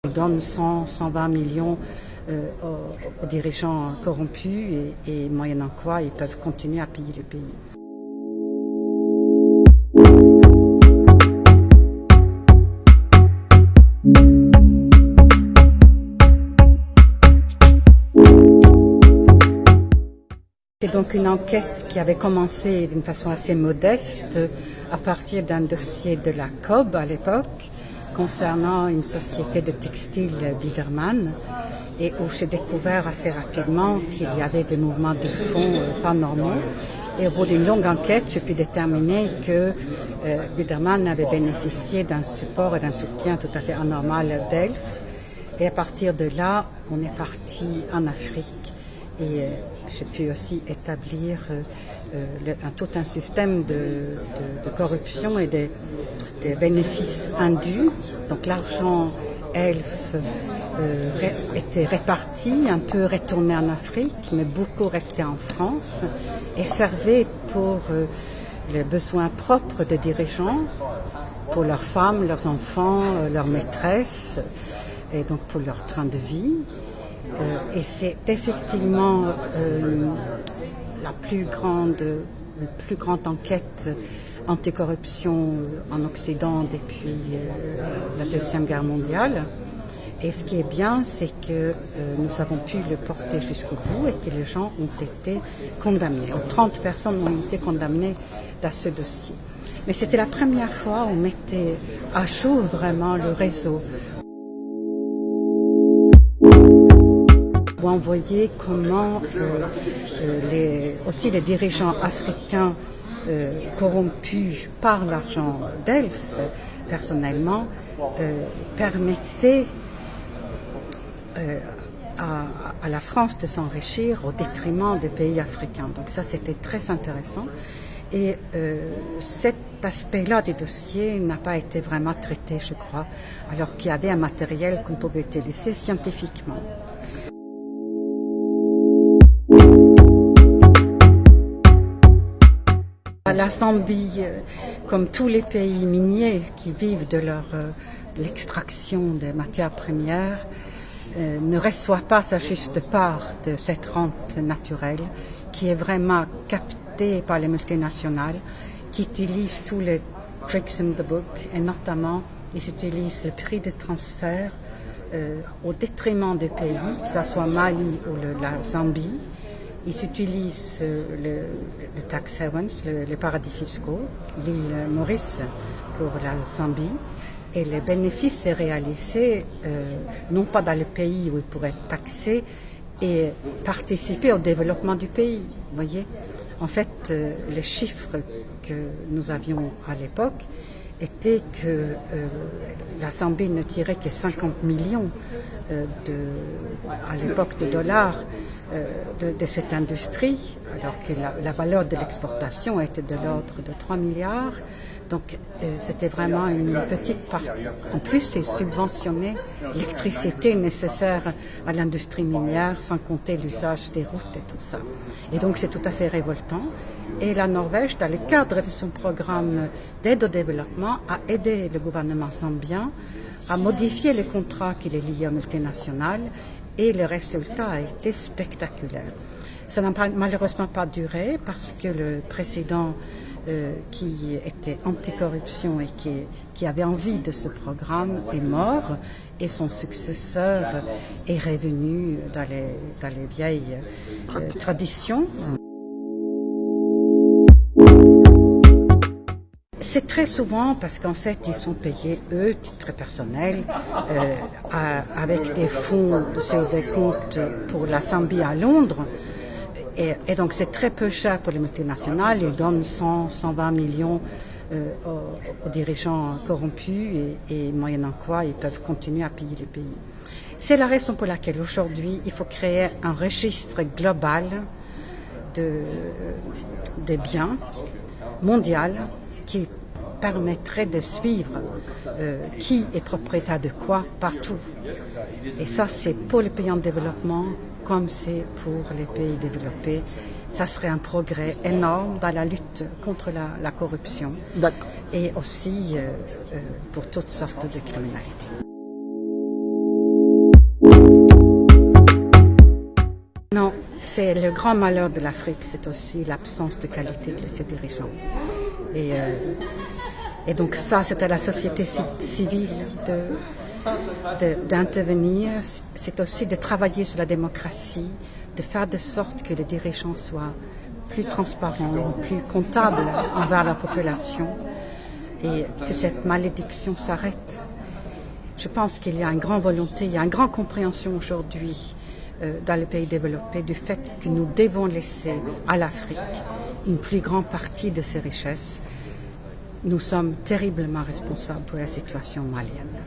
Ils donnent 100-120 millions aux dirigeants corrompus et moyennant quoi ils peuvent continuer à piller le pays. C'est donc une enquête qui avait commencé d'une façon assez modeste à partir d'un dossier de la COB à l'époque concernant une société de textile Biedermann et où j'ai découvert assez rapidement qu'il y avait des mouvements de fonds pas normaux. Et au bout d'une longue enquête, j'ai pu déterminer que Biedermann avait bénéficié d'un support et d'un soutien tout à fait anormal d'Elf. Et à partir de là, on est parti en Afrique. Et j'ai pu aussi établir tout un système de corruption et des bénéfices indus. Donc l'argent Elf était réparti, un peu retourné en Afrique, mais beaucoup restait en France et servait pour les besoins propres des dirigeants, pour leurs femmes, leurs enfants, leurs maîtresses, et donc pour leur train de vie. Et c'est effectivement la plus grande enquête anticorruption en Occident depuis la Deuxième Guerre mondiale. Et ce qui est bien, c'est que nous avons pu le porter jusqu'au bout et que les gens ont été condamnés. 30 personnes ont été condamnées dans ce dossier. Mais c'était la première fois où on mettait à jour vraiment le réseau. Où on voyait comment aussi les dirigeants africains corrompus par l'argent d'Elf, personnellement, permettaient à la France de s'enrichir au détriment des pays africains. Donc ça, c'était très intéressant. Et cet aspect-là du dossier n'a pas été vraiment traité, je crois, alors qu'il y avait un matériel qu'on pouvait utiliser scientifiquement. La Zambie, comme tous les pays miniers qui vivent de l'extraction des matières premières, ne reçoit pas sa juste part de cette rente naturelle qui est vraiment captée par les multinationales qui utilisent tous les tricks in the book et notamment ils utilisent le prix de transfert au détriment des pays, que ce soit Mali ou la Zambie. Ils utilisent le tax havens, les paradis fiscaux, l'île Maurice pour la Zambie, et les bénéfices sont réalisés non pas dans le pays où ils pourraient être taxés et participer au développement du pays. Vous voyez, en fait, les chiffres que nous avions à l'époque étaient que la Zambie ne tirait que 50 millions à l'époque de dollars de cette industrie, alors que la valeur de l'exportation était de l'ordre de 3 milliards. Donc c'était vraiment une petite partie. En plus, ils subventionnaient l'électricité nécessaire à l'industrie minière, sans compter l'usage des routes et tout ça. Et donc c'est tout à fait révoltant. Et la Norvège, dans le cadre de son programme d'aide au développement, a aidé le gouvernement zambien à modifier les contrats qui les liaient aux multinationales et le résultat a été spectaculaire. Ça n'a malheureusement pas duré parce que le président qui était anticorruption et qui avait envie de ce programme est mort et son successeur est revenu dans les vieilles traditions. C'est très souvent parce qu'en fait, ils sont payés, eux, titre personnel, avec des fonds sur des comptes pour la Zambie à Londres. Et donc, c'est très peu cher pour les multinationales. Ils donnent 100-120 millions aux dirigeants corrompus et moyennant quoi, ils peuvent continuer à piller le pays. C'est la raison pour laquelle aujourd'hui, il faut créer un registre global des biens mondial qui permettrait de suivre qui est propriétaire de quoi partout. Et ça, c'est pour les pays en développement comme c'est pour les pays développés. Ça serait un progrès énorme dans la lutte contre la corruption et aussi pour toutes sortes de criminalité. c'est le grand malheur de l'Afrique, c'est aussi l'absence de qualité de ses dirigeants. Et donc ça, c'est à la société civile d'intervenir. C'est aussi de travailler sur la démocratie, de faire de sorte que les dirigeants soient plus transparents, plus comptables envers la population et que cette malédiction s'arrête. Je pense qu'il y a une grande volonté, il y a une grande compréhension aujourd'hui dans les pays développés du fait que nous devons laisser à l'Afrique une plus grande partie de ses richesses. Nous sommes terriblement responsables pour la situation malienne.